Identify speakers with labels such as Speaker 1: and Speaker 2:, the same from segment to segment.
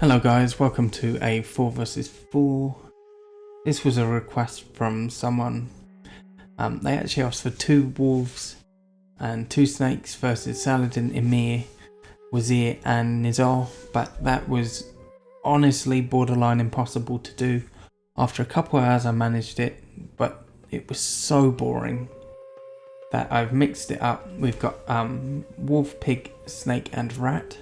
Speaker 1: Hello guys, welcome to a 4 versus 4. This was a request from someone. They actually asked for 2 wolves and 2 snakes versus Saladin, Emir, Wazir and Nizar, but that was honestly borderline impossible to do. After a couple hours I managed it, but it was so boring that I've mixed it up. We've got wolf, pig, snake and rat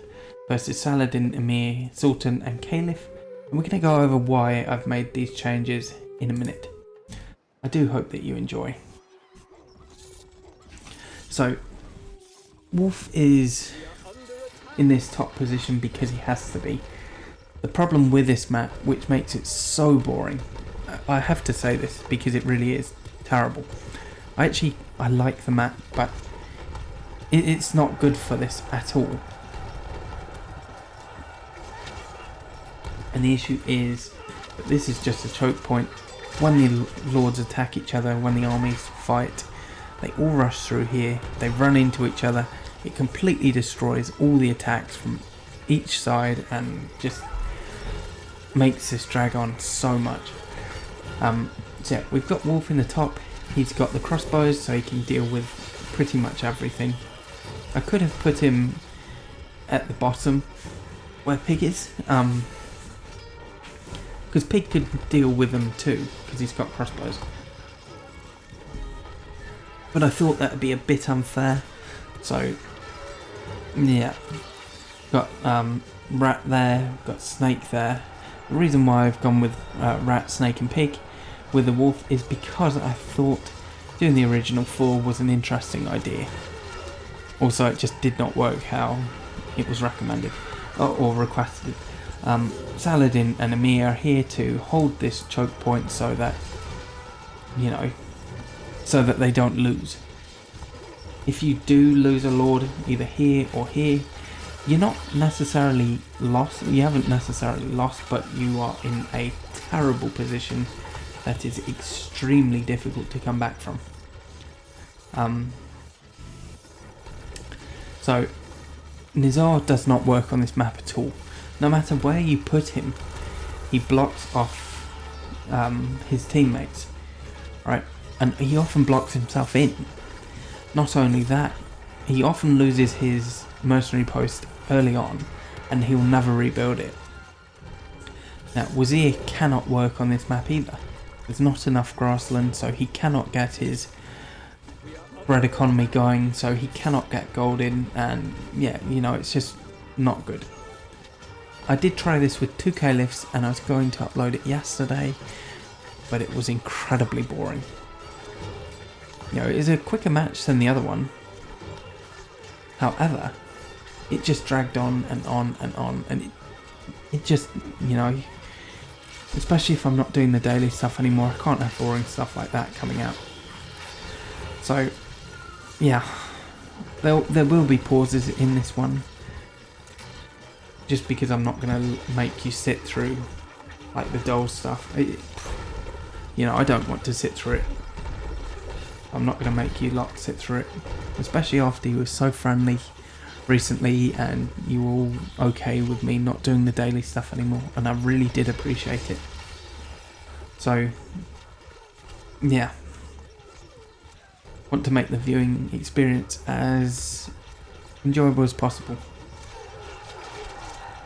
Speaker 1: versus Saladin, Emir, Sultan and Caliph, and we're going to go over why I've made these changes in a minute. I do hope that you enjoy. So, wolf is in this top position because he has to be. The problem with this map, which makes it so boring, I have to say this because it really is terrible. I like the map, but it's not good for this at all. And the issue is that this is just a choke point. When the lords attack each other, when the armies fight, they all rush through here, they run into each other, it completely destroys all the attacks from each side and just makes this drag on so much. So yeah, we've got Wolf in the top, he's got the crossbows so he can deal with pretty much everything. I could have put him at the bottom where Pig is, because Pig could deal with them too, because he's got crossbows. But I thought that would be a bit unfair, so yeah. Got rat there, got snake there. The reason why I've gone with rat, snake and pig with the wolf is because I thought doing the original 4 was an interesting idea. Also, it just did not work how it was recommended or requested. Saladin and Emir are here to hold this choke point so that, so that they don't lose. If you do lose a lord either here or here, you're not necessarily lost, you haven't necessarily lost, but you are in a terrible position that is extremely difficult to come back from. So Nizar does not work on this map at all. No matter where you put him, he blocks off his teammates, right? And he often blocks himself in. Not only that, he often loses his mercenary post early on, and he'll never rebuild it. Now, Wazir cannot work on this map either. There's not enough grassland, so he cannot get his bread economy going, so he cannot get gold in, and yeah, it's just not good. I did try this with 2 Caliphs and I was going to upload it yesterday, but it was incredibly boring. It is a quicker match than the other one. However, it just dragged on and on and on, and it just, especially if I'm not doing the daily stuff anymore, I can't have boring stuff like that coming out. So, yeah, there will be pauses in this one. Just because I'm not going to make you sit through like the dull stuff. I don't want to sit through it. I'm not going to make you lot sit through it. Especially after you were so friendly recently and you were all okay with me not doing the daily stuff anymore. And I really did appreciate it. So, yeah. Want to make the viewing experience as enjoyable as possible.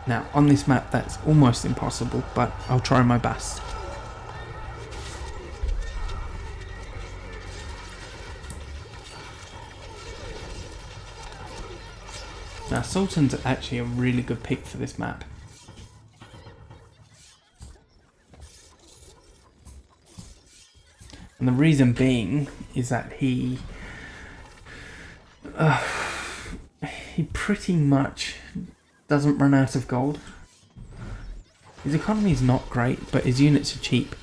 Speaker 1: Now, on this map that's almost impossible, but I'll try my best. Now, Sultan's actually a really good pick for this map. And the reason being is that he pretty much doesn't run out of gold. His economy is not great, but his units are cheap.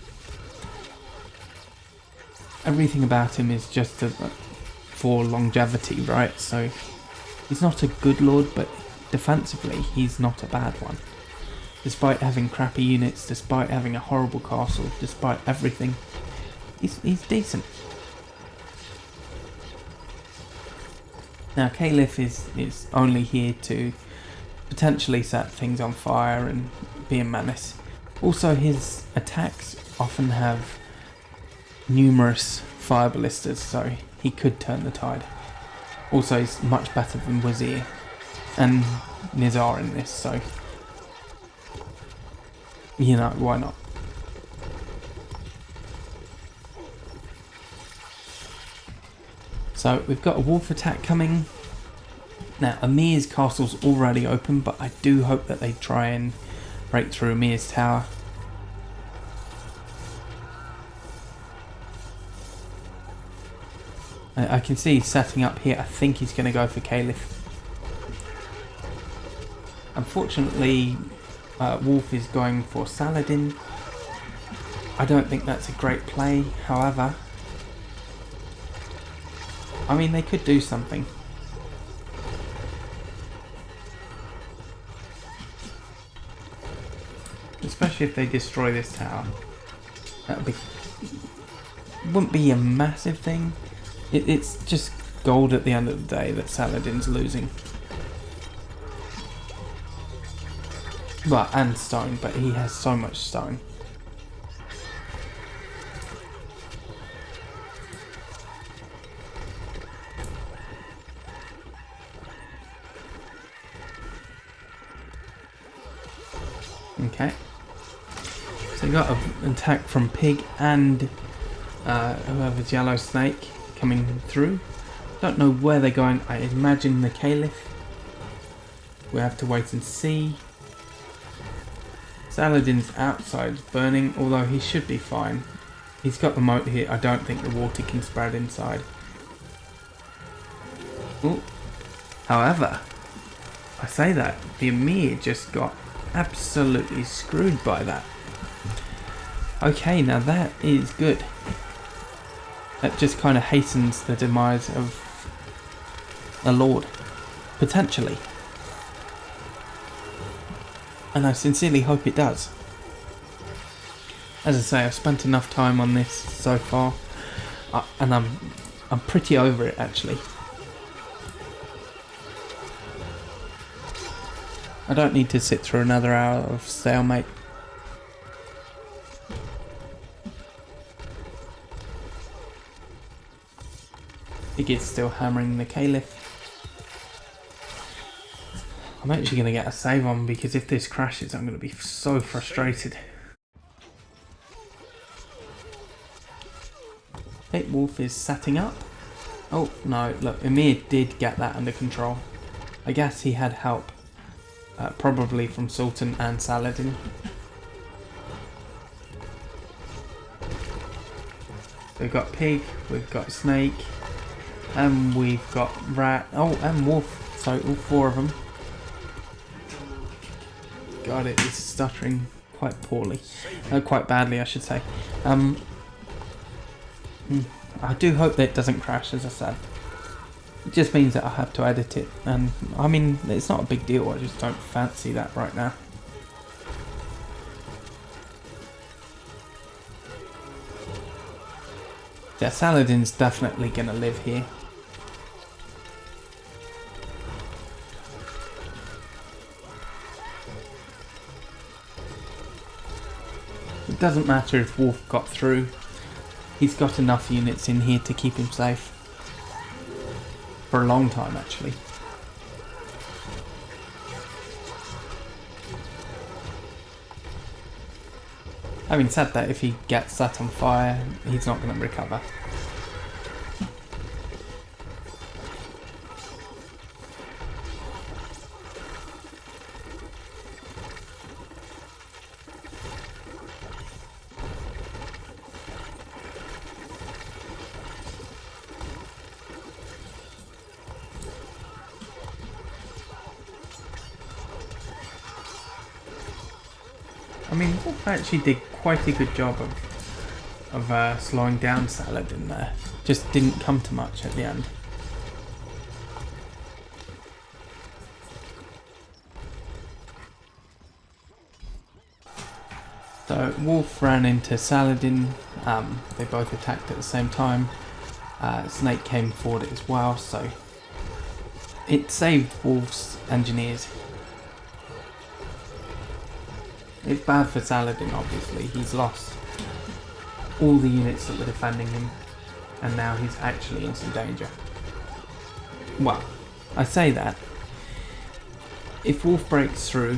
Speaker 1: Everything about him is just for longevity, right? So he's not a good lord, but defensively he's not a bad one. Despite having crappy units, despite having a horrible castle, despite everything, he's decent. Now Caliph is only here to potentially set things on fire and be a menace. Also, his attacks often have numerous fire ballistas, so he could turn the tide. Also, he's much better than Wazir and Nizar in this, so you know, why not? So we've got a wolf attack coming. Now Emir's castle's already open, but I do hope that they try and break through Emir's tower. I can see he's setting up here. I think he's going to go for Caliph. Unfortunately, Wolf is going for Saladin. I don't think that's a great play, however. I mean, they could do something. Especially if they destroy this tower. That wouldn't be a massive thing. It's just gold at the end of the day that Saladin's losing. Well, and stone, but he has so much stone. Okay. So you got an attack from Pig and whoever's Yellow Snake coming through. Don't know where they're going. I imagine the Caliph. We have to wait and see. Saladin's outside burning, although he should be fine. He's got the moat here. I don't think the water can spread inside. Ooh. However, I say that, the Emir just got absolutely screwed by that. Okay, now that is good. That just kind of hastens the demise of a lord, potentially. And I sincerely hope it does. As I say, I've spent enough time on this so far, and I'm pretty over it actually. I don't need to sit through another hour of stalemate. Igid's still hammering the Caliph. I'm actually going to get a save on, because if this crashes I'm going to be so frustrated. Okay, Wolf is setting up. Oh no, look, Emir did get that under control. I guess he had help. Probably from Sultan and Saladin. So we've got Pig, we've got Snake, and we've got Rat. Oh, and Wolf. So all four of them. God, it is stuttering quite poorly. Quite badly, I should say. I do hope that it doesn't crash, as I said. It just means that I have to edit it, and I mean, it's not a big deal, I just don't fancy that right now. Yeah, Saladin's definitely gonna live here. It doesn't matter if Wolf got through, he's got enough units in here to keep him safe. For a long time, actually. Having said that, if he gets set on fire, he's not going to recover. I mean, Wolf actually did quite a good job of slowing down Saladin there. Just didn't come to much at the end. So Wolf ran into Saladin. They both attacked at the same time. Snake came forward as well, so it saved Wolf's engineers. It's bad for Saladin, obviously. He's lost all the units that were defending him, and now he's actually in some danger. Well, I say that. If Wolf breaks through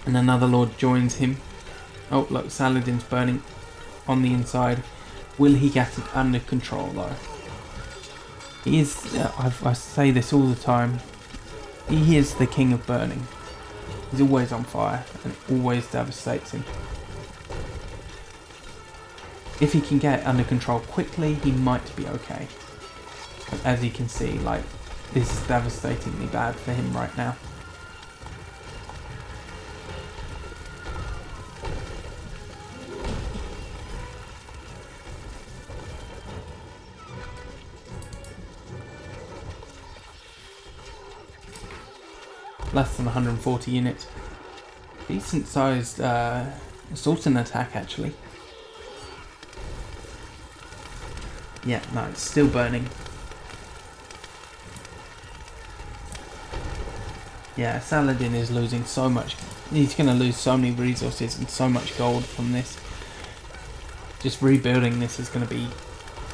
Speaker 1: and another lord joins him... Oh, look, Saladin's burning on the inside. Will he get it under control, though? He is... I say this all the time. He is the king of burning. He's always on fire and it always devastates him. If he can get it under control quickly, he might be okay. But as you can see, like, this is devastatingly bad for him right now. Less than 140 units. Decent sized Sultan attack, actually. Yeah, no, it's still burning. Yeah, Saladin is losing so much. He's going to lose so many resources and so much gold from this. Just rebuilding this is going to be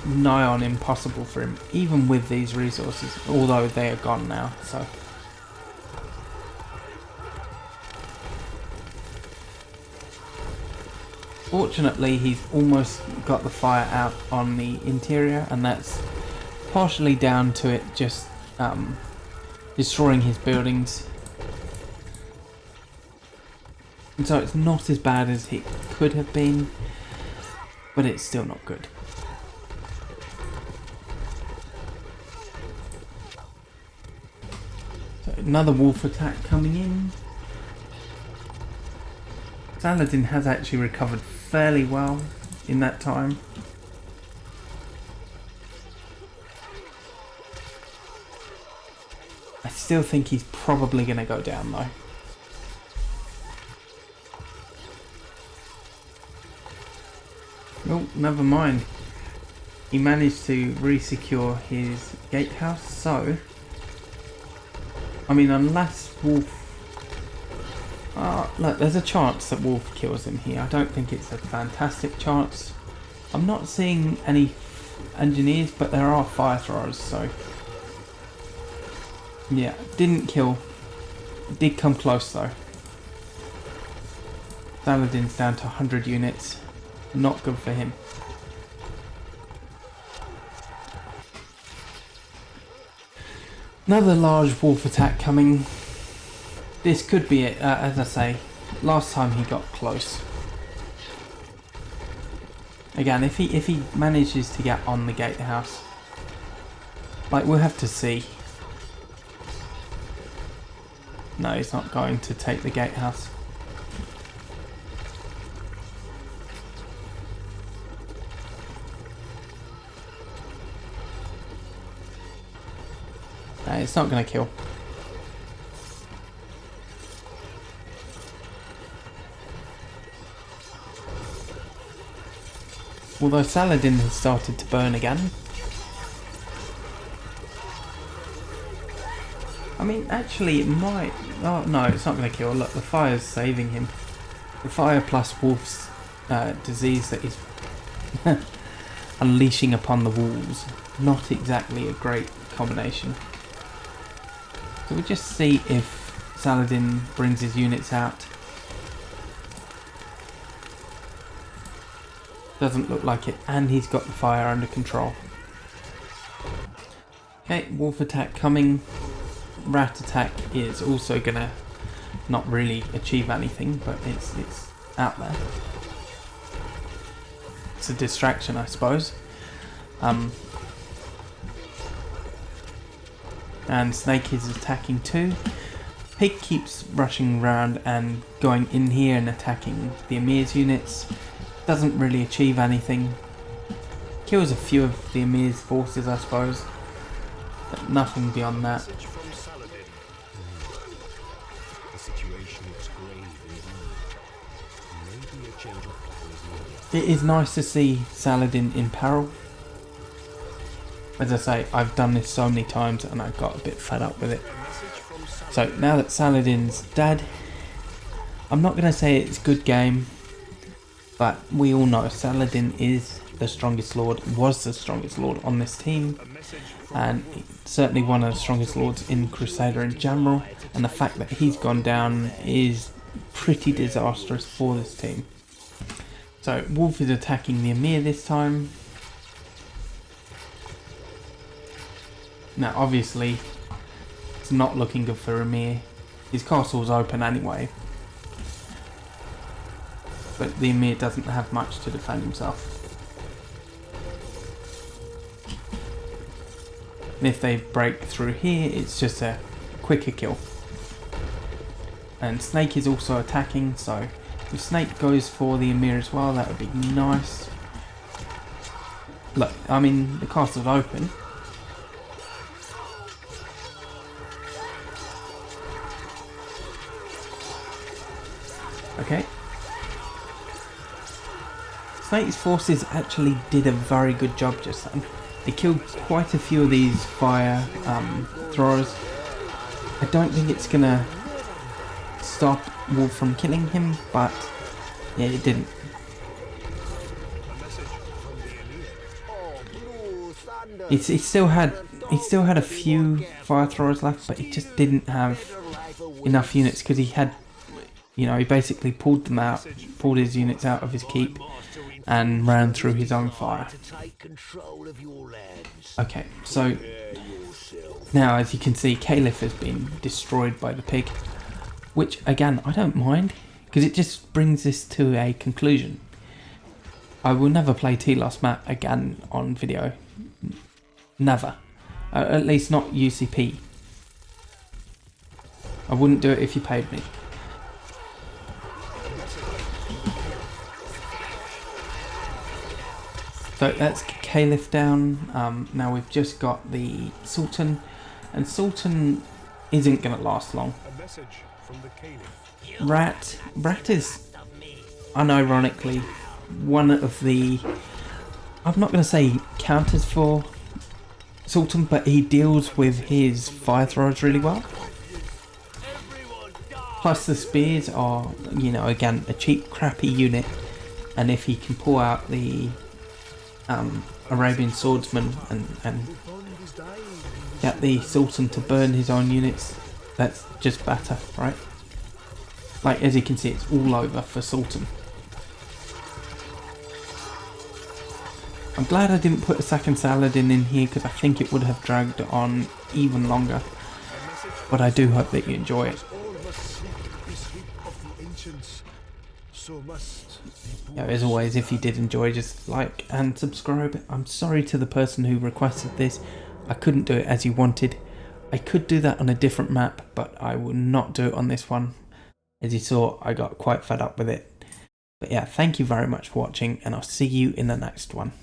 Speaker 1: nigh on impossible for him, even with these resources, although they are gone now, so... Fortunately, he's almost got the fire out on the interior, and that's partially down to it just destroying his buildings. And so it's not as bad as it could have been, but it's still not good. So another wolf attack coming in. Saladin has actually recovered fairly well in that time. I still think he's probably going to go down though. Oh, never mind. He managed to re-secure his gatehouse, so... I mean, unless Wolf... look, there's a chance that Wolf kills him here. I don't think it's a fantastic chance. I'm not seeing any engineers, but there are fire throwers, so... Yeah, didn't kill. Did come close though. Saladin's down to 100 units. Not good for him. Another large wolf attack coming. This could be it, as I say. Last time he got close. Again, if he manages to get on the gatehouse, like, we'll have to see. No, he's not going to take the gatehouse. No, it's not going to kill. Although Saladin has started to burn again. I mean, actually it might... Oh, no, it's not going to kill. Look, the fire's saving him. The fire plus Wolf's disease that is unleashing upon the walls. Not exactly a great combination. So we'll just see if Saladin brings his units out. Doesn't look like it, and he's got the fire under control. Okay, wolf attack coming. Rat attack is also gonna not really achieve anything, but it's out there. It's a distraction, I suppose. And Snake is attacking too. Pig keeps rushing around and going in here and attacking the Emir's units. Doesn't really achieve anything. Kills a few of the Emir's forces, I suppose. But nothing beyond that. It is nice to see Saladin in peril. As I say, I've done this so many times and I got a bit fed up with it. So now that Saladin's dead, I'm not going to say it's a good game, but we all know Saladin is the strongest lord, was the strongest lord on this team, and certainly one of the strongest lords in Crusader in general, and the fact that he's gone down is pretty disastrous for this team. So Wolf is attacking the Emir this time. Now obviously it's not looking good for Emir. His castle's open anyway, but the Emir doesn't have much to defend himself. And if they break through here, it's just a quicker kill. And Snake is also attacking, so if Snake goes for the Emir as well, that would be nice. Look, I mean, the castle's open. Okay. Snake's forces actually did a very good job just then. They killed quite a few of these fire throwers. I don't think it's gonna stop Wolf from killing him, but yeah, it didn't. He still had a few fire throwers left, but he just didn't have enough units because he had, you know, he basically pulled his units out of his keep and ran through his own fire. Okay, so now as you can see, Caliph has been destroyed by the pig, which again I don't mind because it just brings this to a conclusion. I will never play Tilos map again on video. Never. At least not UCP. I wouldn't do it if you paid me. So that's Caliph down. Now we've just got the Sultan, and Sultan isn't going to last long. Rat is unironically one of the, I'm not going to say counters for Sultan, but he deals with his fire throwers really well. Plus the spears are, you know, again, a cheap crappy unit, and if he can pull out the Arabian swordsman and get the Sultan to burn his own units, that's just better, right? Like, as you can see, it's all over for Sultan. I'm glad I didn't put a second Saladin in here because I think it would have dragged on even longer, but I do hope that you enjoy it. Yeah, as always, if you did enjoy, just like and subscribe. I'm sorry to the person who requested this. I couldn't do it as you wanted. I could do that on a different map, but I will not do it on this one. As you saw, I got quite fed up with it. But yeah, thank you very much for watching, and I'll see you in the next one.